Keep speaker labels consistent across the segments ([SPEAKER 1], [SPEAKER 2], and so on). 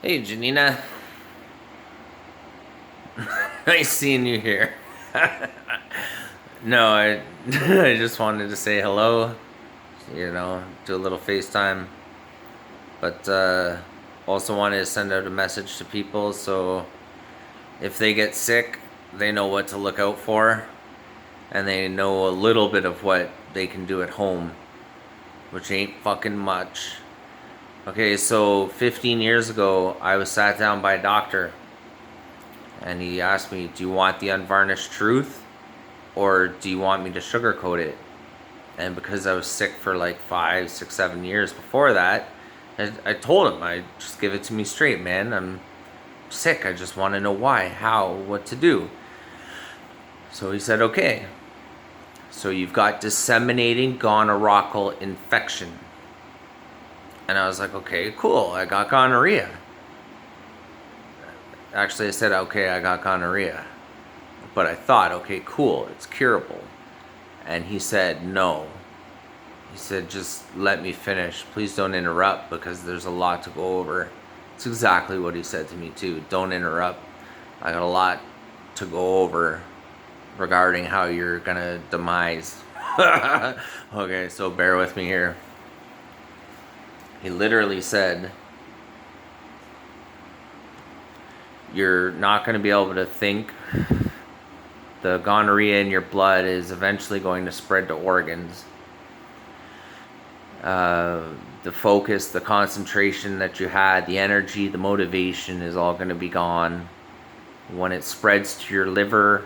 [SPEAKER 1] Hey, Janina. Nice seeing you here. No, I I just wanted to say hello, do a little FaceTime, but also wanted to send out a message to people so if they get sick, they know what to look out for and they know a little bit of what they can do at home, which ain't fucking much. Okay, so 15 years ago, I was sat down by a doctor and he asked me, "Do you want the unvarnished truth or do you want me to sugarcoat it?" And because I was sick for like 5, 6, 7 years before that, I told him, I just give it to me straight, man. I'm sick. I just want to know why, how, what to do. So he said, okay. So you've got disseminating gonorrheal infection. And I was like, okay, cool. I got gonorrhea. Actually, I said, okay, I got gonorrhea. But I thought, okay, cool, it's curable. And he said, no. He said, just let me finish. Please don't interrupt because there's a lot to go over. It's exactly what he said to me, too. Don't interrupt. I got a lot to go over regarding how you're going to demise. Okay, so bear with me here. He literally said, you're not going to be able to think. The gonorrhea in your blood is eventually going to spread to organs. The focus, the concentration that you had, the energy, the motivation is all going to be gone. When it spreads to your liver,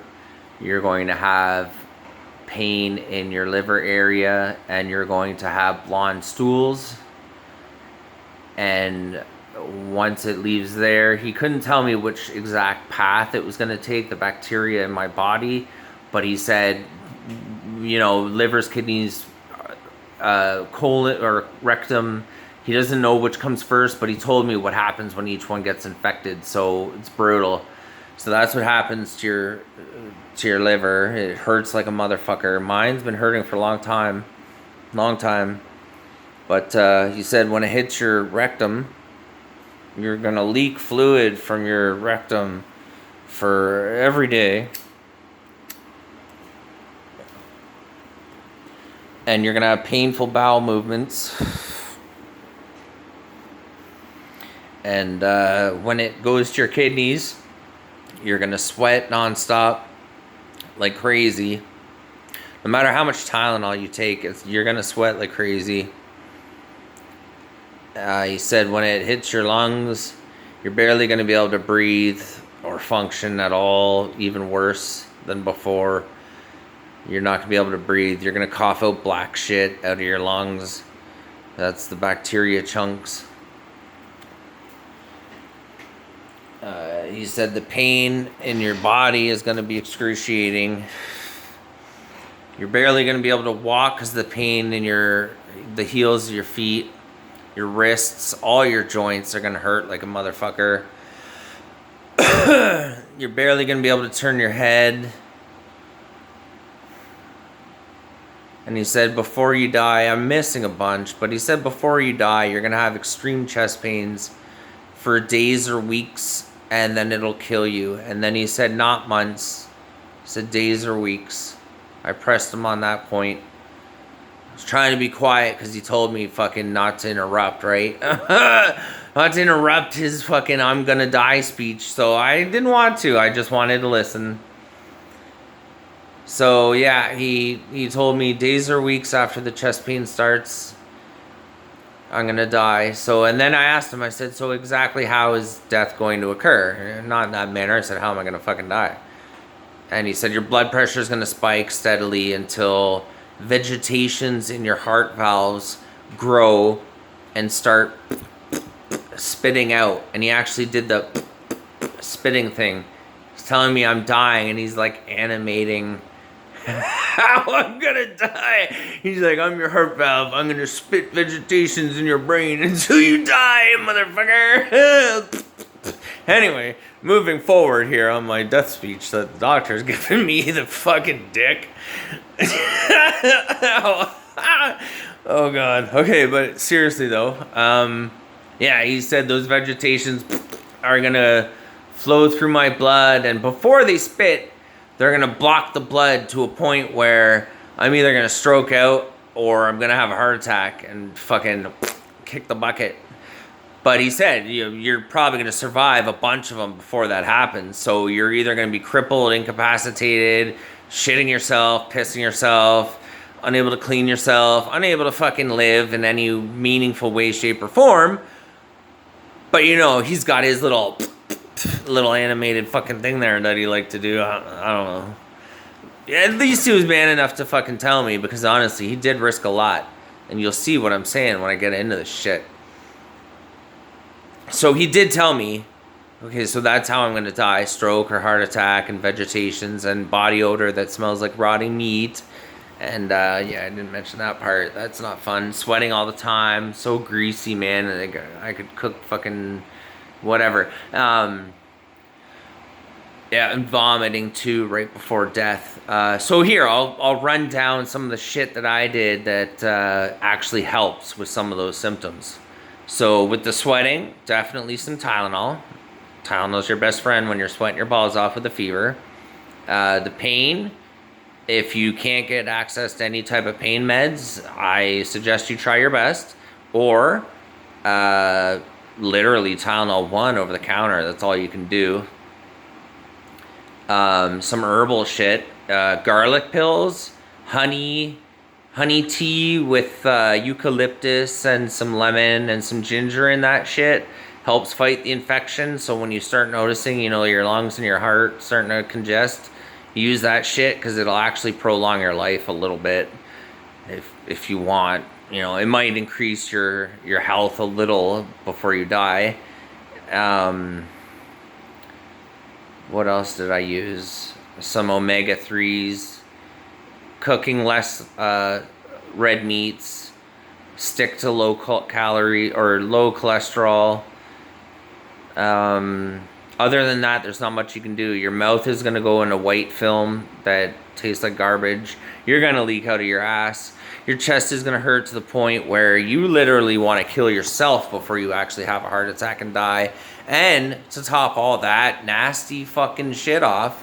[SPEAKER 1] you're going to have pain in your liver area and you're going to have blonde stools. And once it leaves there, he couldn't tell me which exact path it was going to take, the bacteria in my body, but he said, livers, kidneys, colon or rectum. He doesn't know which comes first, but he told me what happens when each one gets infected. So it's brutal. So that's what happens to your liver. It hurts like a motherfucker. Mine's been hurting for a long time. But he said when it hits your rectum, you're gonna leak fluid from your rectum for every day. And you're gonna have painful bowel movements. And when it goes to your kidneys, you're gonna sweat nonstop like crazy. No matter how much Tylenol you take, you're gonna sweat like crazy. He said when it hits your lungs, you're barely gonna be able to breathe or function at all, even worse than before. You're not going to be able to breathe. You're going to cough out black shit out of your lungs. That's the bacteria chunks. He said the pain in your body is going to be excruciating. You're barely going to be able to walk because the pain in the heels of your feet, your wrists, all your joints are going to hurt like a motherfucker. You're barely going to be able to turn your head. And he said, before you die, I'm missing a bunch, but he said before you die, you're going to have extreme chest pains for days or weeks, and then it'll kill you. And then he said, not months. He said days or weeks. I pressed him on that point. I was trying to be quiet because he told me fucking not to interrupt, right? Not to interrupt his fucking I'm going to die speech. So I didn't want to. I just wanted to listen. So yeah, he told me days or weeks after the chest pain starts, I'm gonna die. So, and then I asked him, I said, so exactly how is death going to occur? Not in that manner. I said, how am I gonna fucking die? And he said, your blood pressure is gonna spike steadily until vegetations in your heart valves grow and start spitting out. And he actually did the spitting thing. He's telling me I'm dying and he's like animating how I'm gonna die. He's like, I'm your heart valve. I'm gonna spit vegetations in your brain until you die, motherfucker. Anyway, moving forward here on my death speech that the doctor's giving me the fucking dick. Oh god. Okay, but seriously though, yeah, he said those vegetations are gonna flow through my blood, and before they spit, they're gonna block the blood to a point where I'm either gonna stroke out or I'm gonna have a heart attack and fucking kick the bucket. But he said, you're probably going to survive a bunch of them before that happens. So you're either going to be crippled, incapacitated, shitting yourself, pissing yourself, unable to clean yourself, unable to fucking live in any meaningful way, shape, or form. But he's got his little animated fucking thing there that he liked to do. I don't know. At least he was man enough to fucking tell me, because honestly, he did risk a lot. And you'll see what I'm saying when I get into this shit. So he did tell me, okay, so that's how I'm going to die. Stroke or heart attack and vegetations and body odor that smells like rotting meat. And, I didn't mention that part. That's not fun. Sweating all the time. So greasy, man. I could cook fucking whatever. And vomiting, too, right before death. So here, I'll run down some of the shit that I did that actually helps with some of those symptoms. So with the sweating, definitely some Tylenol. Tylenol's your best friend when you're sweating your balls off with a fever. The pain, if you can't get access to any type of pain meds, I suggest you try your best. Or literally Tylenol 1 over the counter. That's all you can do. Some herbal shit. Garlic pills, honey tea with eucalyptus and some lemon and some ginger in that shit helps fight the infection. So when you start noticing, your lungs and your heart starting to congest, use that shit, because it'll actually prolong your life a little bit if you want. It might increase your health a little before you die. What else did I use? Some omega-3s. Cooking less red meats, stick to low calorie or low cholesterol. Other than that, there's not much you can do. Your mouth is going to go in a white film that tastes like garbage. You're going to leak out of your ass. Your chest is going to hurt to the point where you literally want to kill yourself before you actually have a heart attack and die. And to top all that nasty fucking shit off,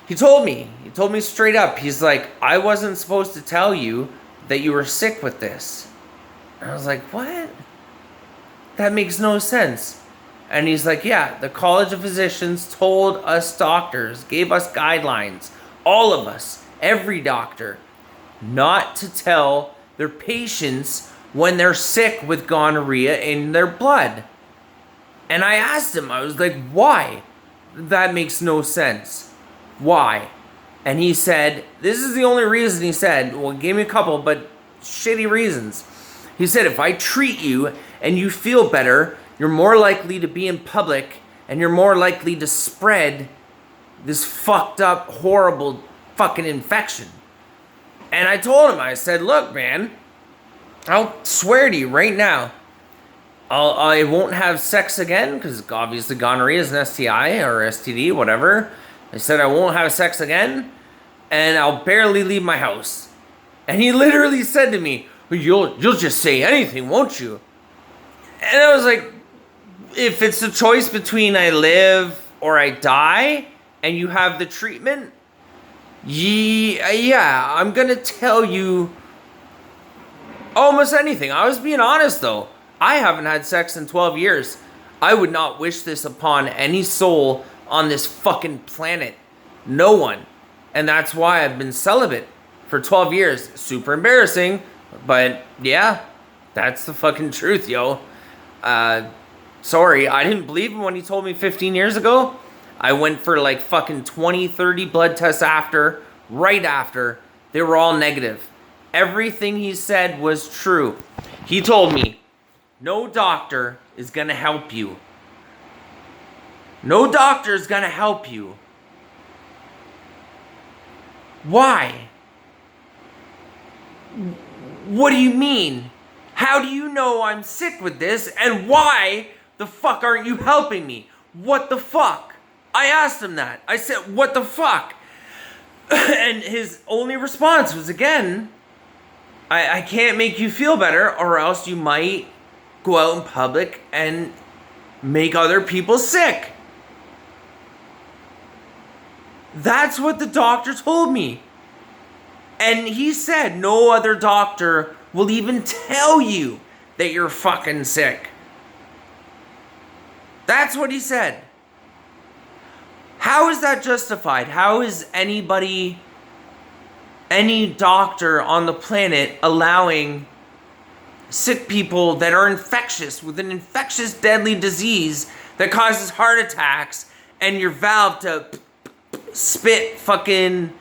[SPEAKER 1] He told me straight up, he's like, I wasn't supposed to tell you that you were sick with this. And I was like, what? That makes no sense. And he's like, yeah, the College of Physicians told us doctors, gave us guidelines, all of us, every doctor, not to tell their patients when they're sick with gonorrhea in their blood. And I asked him, I was like, why? That makes no sense. Why? And he said, this is the only reason. He said, well, he gave me a couple, but shitty reasons. He said, if I treat you and you feel better, you're more likely to be in public and you're more likely to spread this fucked up, horrible fucking infection. And I told him, I said, look, man, I'll swear to you right now, I won't have sex again, because obviously gonorrhea is an STI or STD, whatever. I said I won't have sex again, and I'll barely leave my house. And he literally said to me, well, you'll just say anything, won't you? And I was like, if it's a choice between I live or I die, and you have the treatment, yeah, I'm gonna tell you almost anything. I was being honest, though. I haven't had sex in 12 years. I would not wish this upon any soul on this fucking planet. No one. And that's why I've been celibate for 12 years. Super embarrassing, but yeah, that's the fucking truth, yo. Sorry, I didn't believe him when he told me 15 years ago. I went for like fucking 20, 30 blood tests right after. They were all negative. Everything he said was true. He told me, no doctor is gonna help you. No doctor is gonna help you. Why? What do you mean? How do you know I'm sick with this, and why the fuck aren't you helping me? What the fuck? I asked him that. I said, what the fuck? And his only response was, again, I can't make you feel better, or else you might go out in public and make other people sick. That's what the doctor told me. And he said no other doctor will even tell you that you're fucking sick. That's what he said. How is that justified? How is anybody, any doctor on the planet allowing sick people that are infectious with an infectious deadly disease that causes heart attacks and your valve to spit fucking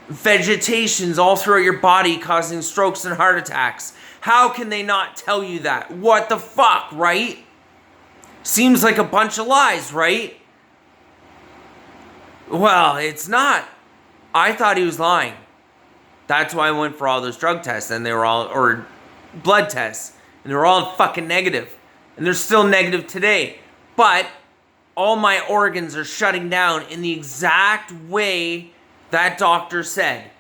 [SPEAKER 1] vegetations all throughout your body causing strokes and heart attacks? How can they not tell you that? What the fuck, right? Seems like a bunch of lies, right? Well, it's not. I thought he was lying. That's why I went for all those drug tests, and they were all, or blood tests, and they were all fucking negative. And they're still negative today. But all my organs are shutting down in the exact way that doctor said.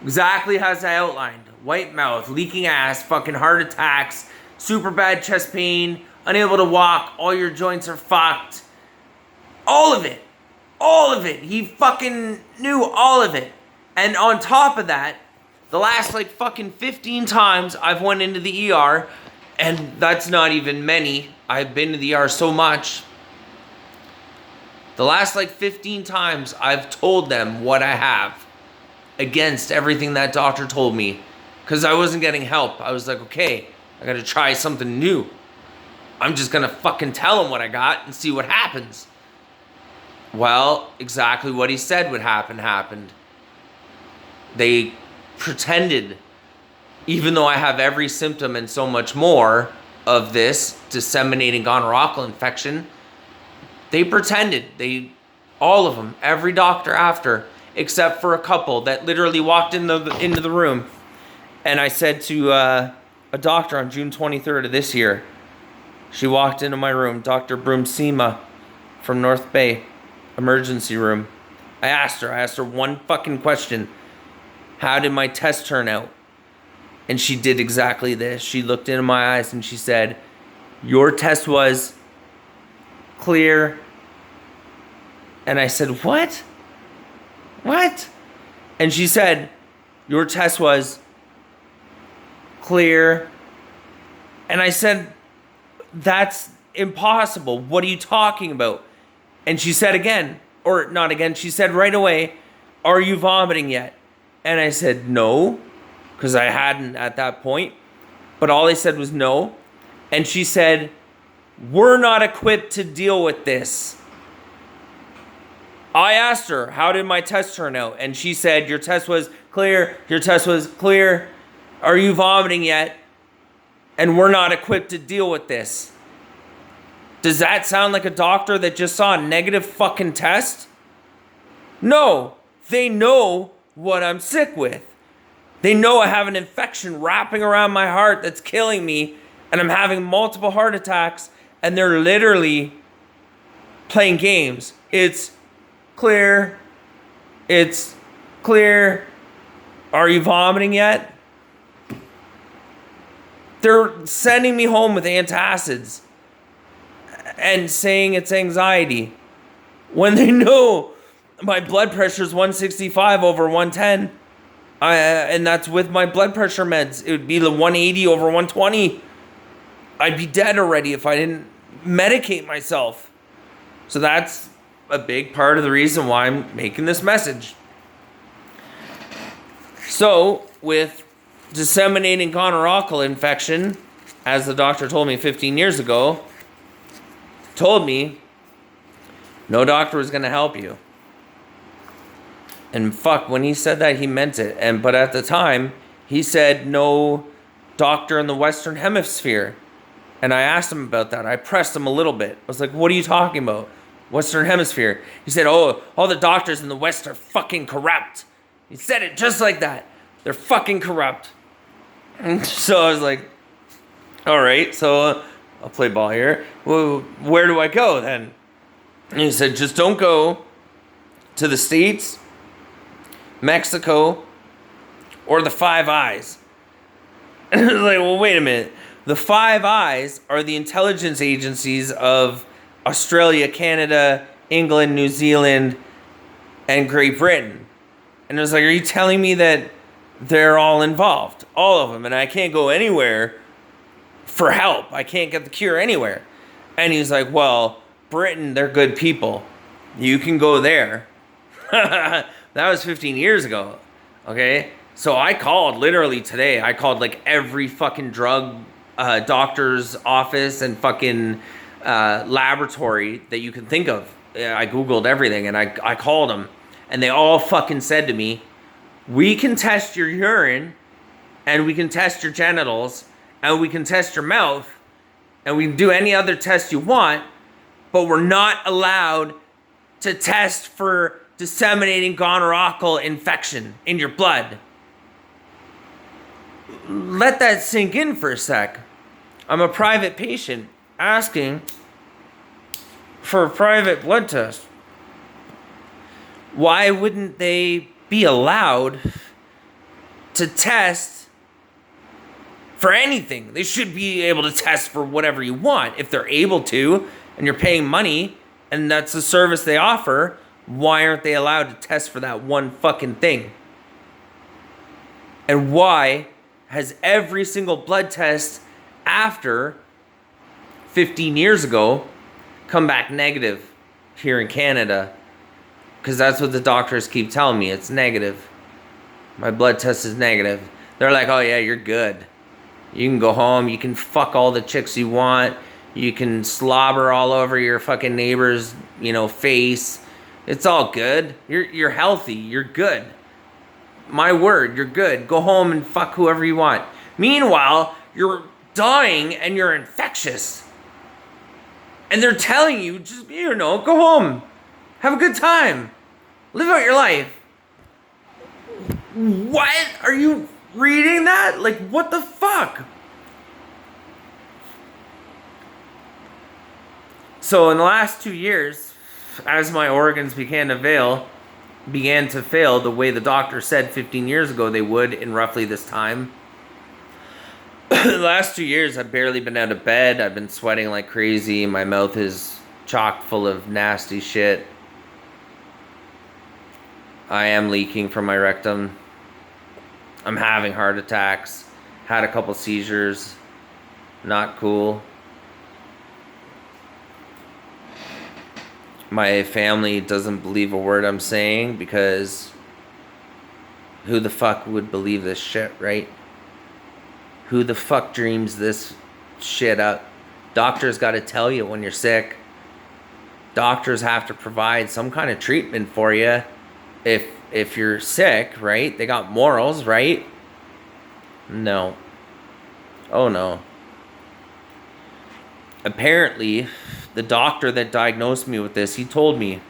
[SPEAKER 1] Exactly as I outlined. White mouth, leaking ass, fucking heart attacks, super bad chest pain, unable to walk, all your joints are fucked. All of it. All of it. He fucking knew all of it. And on top of that, the last like fucking 15 times I've went into the ER, and that's not even many. I've been to the ER so much. The last like 15 times I've told them what I have against everything that doctor told me, because I wasn't getting help. I was like, okay, I gotta try something new. I'm just gonna fucking tell him what I got and see what happens. Well, exactly what he said would happen happened. They pretended, even though I have every symptom and so much more of this disseminating gonorrhea infection, they pretended. All of them, every doctor after, except for a couple that literally walked into the room. And I said to a doctor on June 23rd of this year, she walked into my room, Dr. Broomsima from North Bay, emergency room. I asked her one fucking question. How did my test turn out? And she did exactly this. She looked into my eyes and she said, your test was clear. And I said, what? What? And she said, your test was clear. And I said, that's impossible. What are you talking about? And she said again, or not again, she said right away, are you vomiting yet? And I said, no, because I hadn't at that point. But all they said was no. And she said, we're not equipped to deal with this. I asked her, how did my test turn out? And she said, your test was clear. Your test was clear. Are you vomiting yet? And we're not equipped to deal with this. Does that sound like a doctor that just saw a negative fucking test? No, they know what I'm sick with. They know I have an infection wrapping around my heart that's killing me, and I'm having multiple heart attacks, and they're literally playing games. It's clear. It's clear. Are you vomiting yet? They're sending me home with antacids and saying it's anxiety when they know my blood pressure is 165 over 110. And that's with my blood pressure meds. It would be the 180 over 120. I'd be dead already if I didn't medicate myself. So that's a big part of the reason why I'm making this message. So with disseminating gonorrhea infection, as the doctor told me 15 years ago, told me no doctor was going to help you. And fuck, when he said that, he meant it. But at the time, he said no doctor in the Western Hemisphere. And I asked him about that. I pressed him a little bit. I was like, what are you talking about? Western Hemisphere. He said, oh, all the doctors in the West are fucking corrupt. He said it just like that. They're fucking corrupt. And so I was like, all right, so I'll play ball here. Well, where do I go then? And he said, just don't go to the States, Mexico, or the Five Eyes. And I was like, well, wait a minute. The Five Eyes are the intelligence agencies of Australia, Canada, England, New Zealand, and Great Britain. And it was like, are you telling me that they're all involved? All of them. And I can't go anywhere for help. I can't get the cure anywhere. And he's like, well, Britain, they're good people. You can go there. That was 15 years ago. Okay? So I called literally today. I called like every fucking drug doctor's office and fucking laboratory that you can think of. I Googled everything and I called them. And they all fucking said to me, we can test your urine and we can test your genitals and we can test your mouth and we can do any other test you want, but we're not allowed to test for disseminating gonorrheal infection in your blood. Let that sink in for a sec. I'm a private patient asking for a private blood test. Why wouldn't they be allowed to test for anything? They should be able to test for whatever you want. If they're able to, and you're paying money, and that's the service they offer, why aren't they allowed to test for that one fucking thing? And why has every single blood test after 15 years ago come back negative here in Canada? Because that's what the doctors keep telling me. It's negative. My blood test is negative. They're like, oh yeah, you're good. You can go home. You can fuck all the chicks you want. You can slobber all over your fucking neighbor's, face. It's all good. You're healthy. You're good. My word, you're good. Go home and fuck whoever you want. Meanwhile, you're dying and you're infectious. And they're telling you, just, go home. Have a good time. Live out your life. What? Are you reading that? Like, what the fuck? So in the last 2 years, as my organs began to fail the way the doctor said 15 years ago they would in roughly this time. The last 2 years, I've barely been out of bed. I've been sweating like crazy. My mouth is chock full of nasty shit. I am leaking from my rectum. I'm having heart attacks. Had a couple seizures. Not cool. My family doesn't believe a word I'm saying because who the fuck would believe this shit, right? Who the fuck dreams this shit up? Doctors got to tell you when you're sick. Doctors have to provide some kind of treatment for you if you're sick, right? They got morals, right? No. Oh no. Apparently, the doctor that diagnosed me with this, he told me,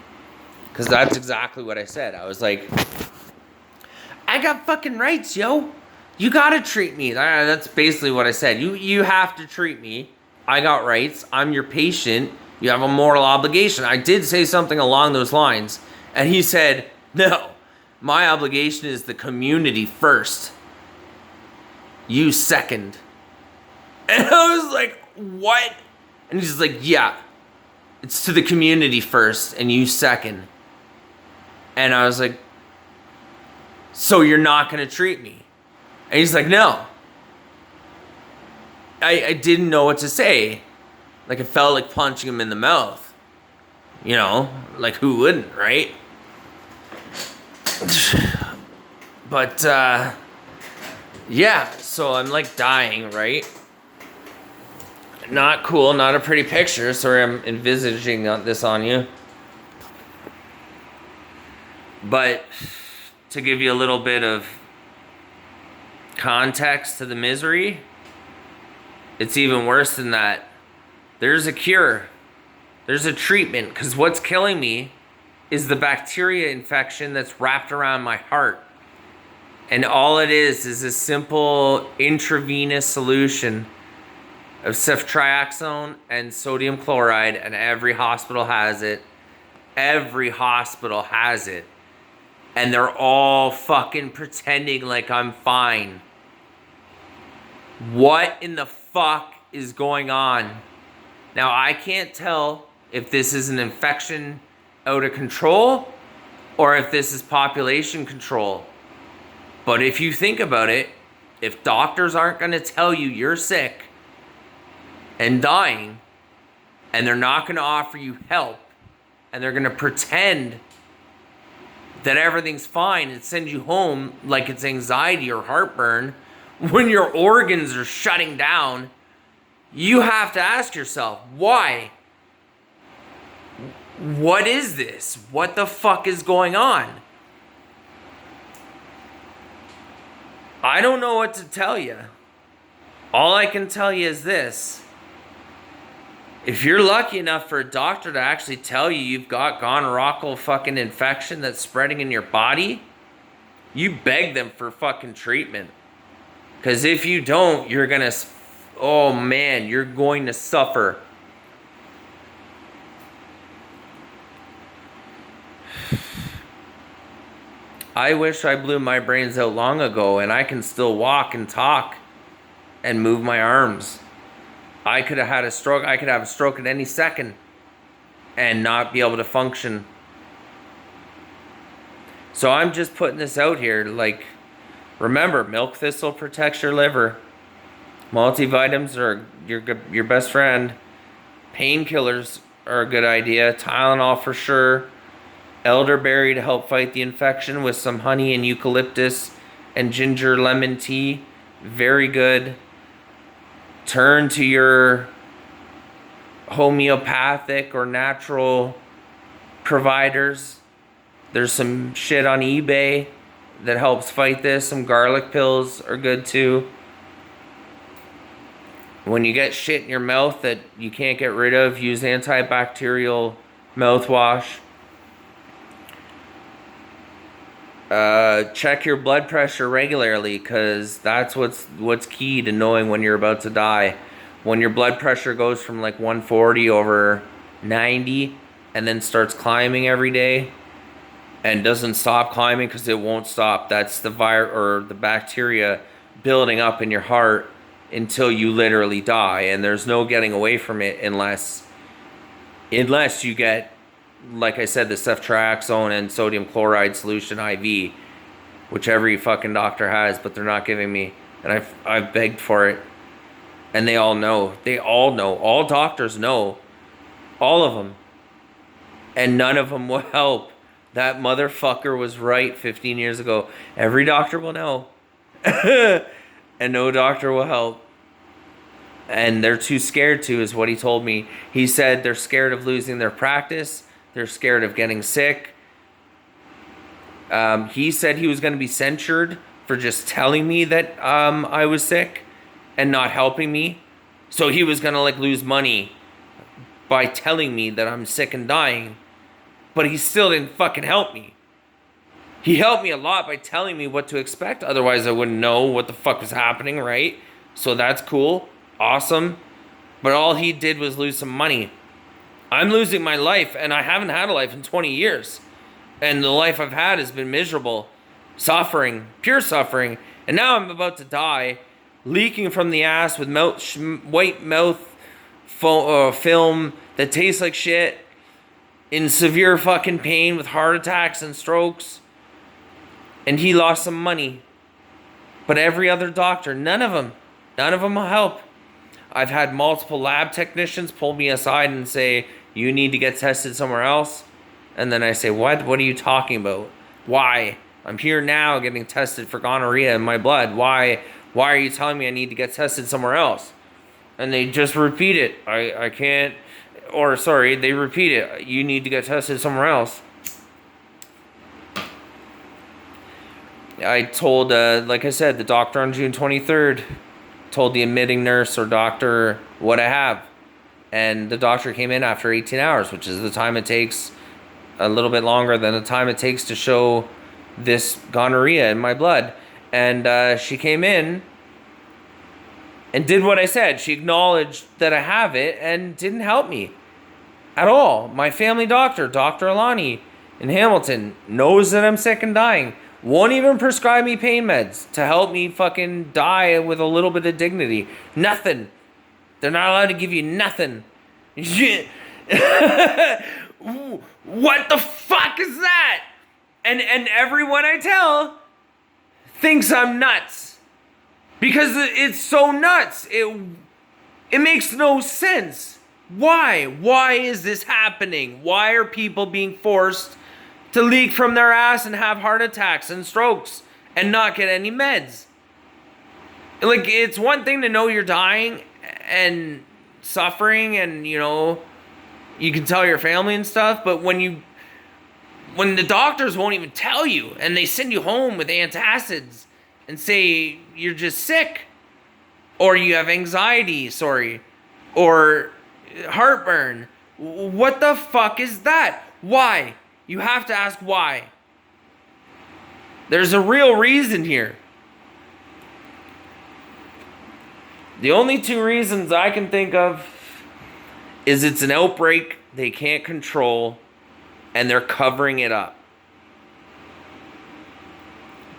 [SPEAKER 1] because that's exactly what I said. I was like, I got fucking rights, yo. You gotta treat me. That's basically what I said. You have to treat me. I got rights. I'm your patient. You have a moral obligation. I did say something along those lines. And he said, no, my obligation is the community first. You second. And I was like, what? And he's like, yeah, it's to the community first and you second. And I was like, so you're not going to treat me? And he's like, no. I didn't know what to say. Like, it felt like punching him in the mouth. Like who wouldn't, right? But, yeah, so I'm like dying, right? Not cool, not a pretty picture. Sorry, I'm envisaging this on you. But to give you a little bit of context to the misery, it's even worse than that. There's a cure. There's a treatment, because what's killing me is the bacteria infection that's wrapped around my heart. And all it is a simple intravenous solution of ceftriaxone and sodium chloride, and every hospital has it. Every hospital has it. And they're all fucking pretending like I'm fine. What in the fuck is going on? Now, I can't tell if this is an infection out of control or if this is population control. But if you think about it, if doctors aren't going to tell you you're sick and dying, and they're not going to offer you help, and they're going to pretend that everything's fine and send you home like it's anxiety or heartburn when your organs are shutting down, you have to ask yourself, why? What is this? What the fuck is going on? I don't know what to tell you. All I can tell you is this. If you're lucky enough for a doctor to actually tell you you've got gonorrhoeal fucking infection that's spreading in your body, you beg them for fucking treatment. Because if you don't, you're gonna, oh man, you're going to suffer. I wish I blew my brains out long ago and I can still walk and talk and move my arms. I could have had a stroke. I could have a stroke at any second and not be able to function. So I'm just putting this out here. Like, remember, milk thistle protects your liver. Multivitamins are your best friend. Painkillers are a good idea. Tylenol for sure. Elderberry to help fight the infection with some honey and eucalyptus and ginger lemon tea. Very good. Turn to your homeopathic or natural providers. There's some shit on eBay that helps fight this. Some garlic pills are good too. When you get shit in your mouth that you can't get rid of, use antibacterial mouthwash. Check your blood pressure regularly, because that's what's key to knowing when you're about to die. When your blood pressure goes from like 140 over 90 and then starts climbing every day and doesn't stop climbing because it won't stop, that's the virus or the bacteria building up in your heart until you literally die, and there's no getting away from it unless you get, like I said, the ceftriaxone and sodium chloride solution IV, which every fucking doctor has, but they're not giving me. And I've begged for it. And they all know. They all know. All doctors know. All of them. And none of them will help. That motherfucker was right 15 years ago. Every doctor will know. And no doctor will help. And they're too scared to, is what he told me. He said they're scared of losing their practice. They're scared of getting sick. He said he was going to be censured for just telling me that I was sick and not helping me. So he was going to like lose money by telling me that I'm sick and dying. But he still didn't fucking help me. He helped me a lot by telling me what to expect. Otherwise, I wouldn't know what the fuck was happening, right? So that's cool. Awesome. But all he did was lose some money. I'm losing my life, and I haven't had a life in 20 years. And the life I've had has been miserable. Suffering. Pure suffering. And now I'm about to die. Leaking from the ass with white mouth film that tastes like shit. In severe fucking pain with heart attacks and strokes. And he lost some money. But every other doctor, none of them will help. I've had multiple lab technicians pull me aside and say, you need to get tested somewhere else. And then I say, what? What are you talking about? Why? I'm here now getting tested for gonorrhea in my blood. Why are you telling me I need to get tested somewhere else? And they just repeat it. I can't, or sorry, they repeat it. You need to get tested somewhere else. I told, like I said, the doctor on June 23rd, told the admitting nurse or doctor what I have. And the doctor came in after 18 hours, which is the time it takes, a little bit longer than the time it takes to show this gonorrhea in my blood. And she came in and did what I said. She acknowledged that I have it and didn't help me at all. My family doctor, Dr. Alani in Hamilton, knows that I'm sick and dying. Won't even prescribe me pain meds to help me fucking die with a little bit of dignity. Nothing. They're not allowed to give you nothing. What the fuck is that? And everyone I tell thinks I'm nuts. Because it's so nuts. It makes no sense. Why? Why is this happening? Why are people being forced to leak from their ass and have heart attacks and strokes and not get any meds? Like, it's one thing to know you're dying and suffering and, you know, you can tell your family and stuff, but when the doctors won't even tell you and they send you home with antacids and say you're just sick or you have anxiety, or heartburn, what the fuck is that? Why? You have to ask why. There's a real reason here. The only two reasons I can think of is it's an outbreak they can't control and they're covering it up.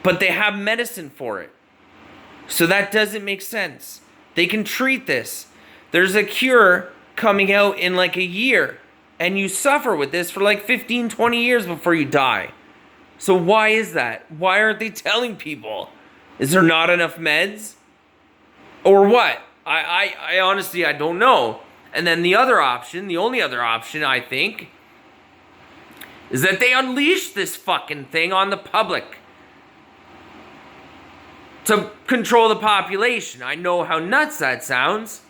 [SPEAKER 1] But they have medicine for it. So that doesn't make sense. They can treat this. There's a cure coming out in like a year and you suffer with this for like 15, 20 years before you die. So why is that? Why aren't they telling people? Is there not enough meds? Or what? I honestly, I don't know. And then the other option, the only other option, I think, is that they unleash this fucking thing on the public to control the population. I know how nuts that sounds,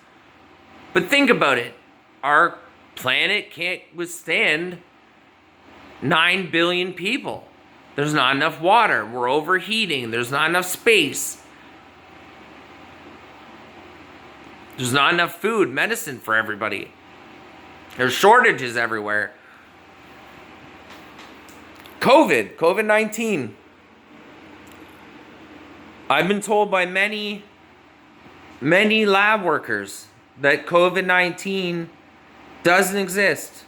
[SPEAKER 1] but think about it. Our planet can't withstand 9 billion people. There's not enough water. We're overheating. There's not enough space. There's not enough food, medicine for everybody. There's shortages everywhere. COVID-19. I've been told by many lab workers that COVID-19 doesn't exist.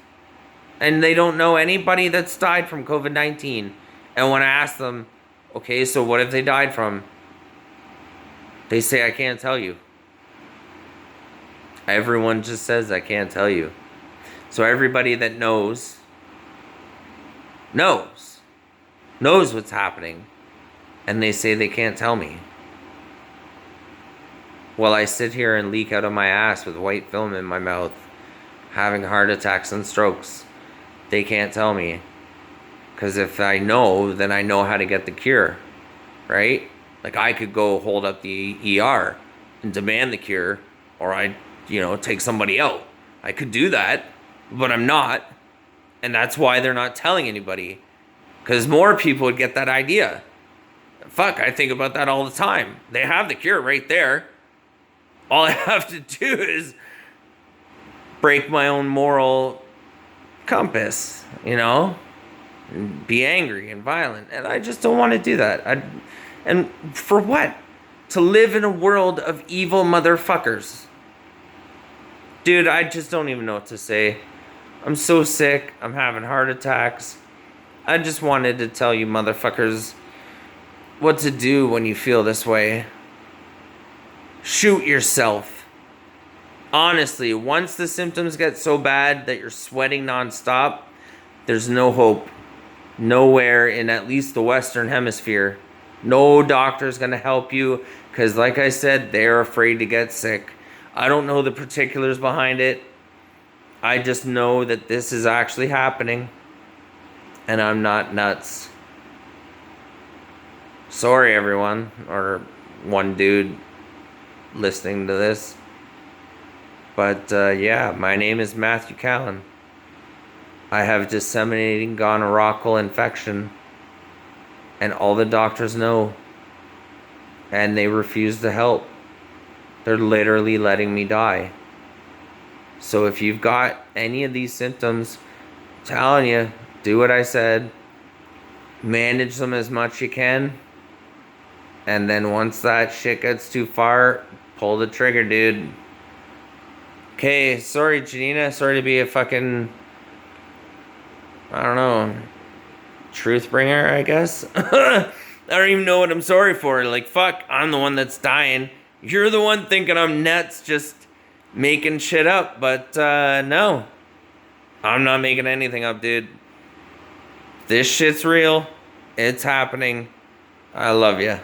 [SPEAKER 1] And they don't know anybody that's died from COVID-19. And when I ask them, okay, so what have they died from? They say, I can't tell you. Everyone just says, I can't tell you. So everybody that knows what's happening. And they say they can't tell me. While I sit here and leak out of my ass with white film in my mouth, having heart attacks and strokes, they can't tell me. Because if I know, then I know how to get the cure, right? Like I could go hold up the ER and demand the cure, or I, take somebody out. I could do that, but I'm not. And that's why they're not telling anybody. Because more people would get that idea. Fuck, I think about that all the time. They have the cure right there. All I have to do is break my own moral compass, and be angry and violent. And I just don't want to do that. And for what? To live in a world of evil motherfuckers. Dude, I just don't even know what to say. I'm so sick. I'm having heart attacks. I just wanted to tell you motherfuckers what to do when you feel this way. Shoot yourself. Honestly, once the symptoms get so bad that you're sweating nonstop, there's no hope. Nowhere in at least the Western Hemisphere. No doctor's going to help you because, like I said, they're afraid to get sick. I don't know the particulars behind it. I just know that this is actually happening. And I'm not nuts. Sorry, everyone, or one dude listening to this. But, yeah, my name is Matthew Callan. I have disseminating gonorrhoeal infection. And all the doctors know. And they refuse to help. They're literally letting me die. So if you've got any of these symptoms, I'm telling you, do what I said. Manage them as much you can. And then once that shit gets too far, pull the trigger, dude. Okay, sorry, Janina. Sorry to be a fucking, I don't know, truth bringer, I guess. I don't even know what I'm sorry for. Like, fuck, I'm the one that's dying. You're the one thinking I'm nuts just making shit up, but no. I'm not making anything up, dude. This shit's real. It's happening. I love you.